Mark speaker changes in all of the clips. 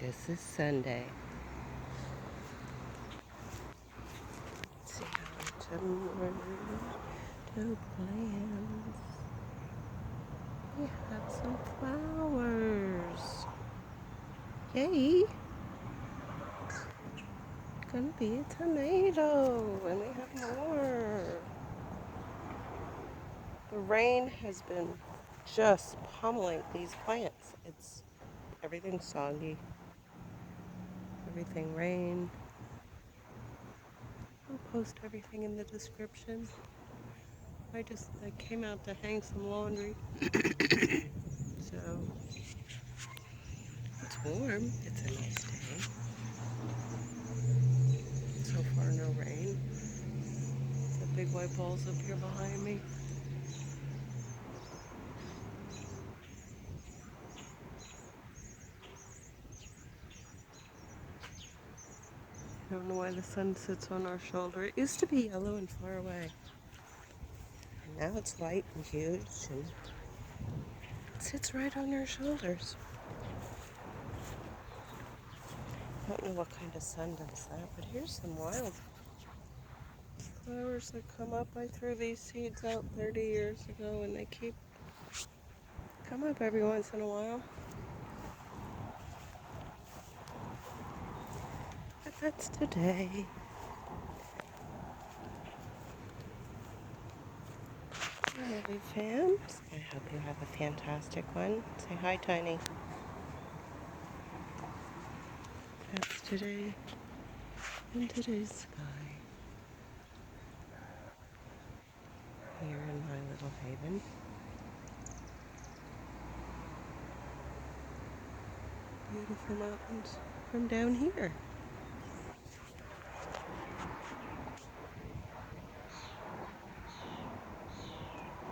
Speaker 1: This is Sunday. Let's see how to move to plants. We have some flowers. Yay! Gonna be a tomato, and we have more. The rain has been just pummeling these plants. Everything soggy, everything rain. I'll post everything in the description. I came out to hang some laundry. So it's warm. It's a nice day. So far, no rain. The big white balls up here behind me. I don't know why the sun sits on our shoulder. It used to be yellow and far away. And now it's white and huge and it sits right on our shoulders. I don't know what kind of sun does that, but here's some wild flowers that come up. I threw these seeds out 30 years ago and they come up every once in a while. But that's today. Hey fams, I hope you have a fantastic one. Say hi, Tiny. That's today in today's sky. Here in my little haven. Beautiful mountains from down here.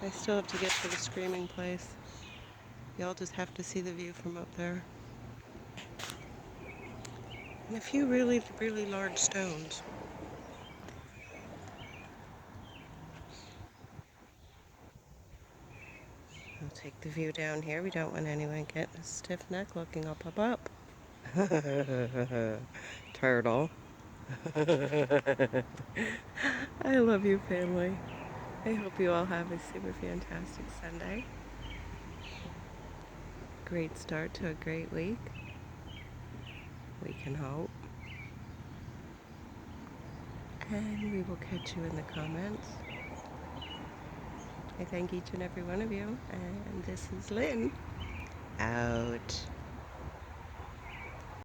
Speaker 1: I still have to get to the screaming place. Y'all just have to see the view from up there. And a few really, really large stones. I'll take the view down here. We don't want anyone getting a stiff neck looking up. Turtle. I love you, family. I hope you all have a super fantastic Sunday. Great start to a great week. We can hope. And we will catch you in the comments. I thank each and every one of you. And this is Lynn. Out.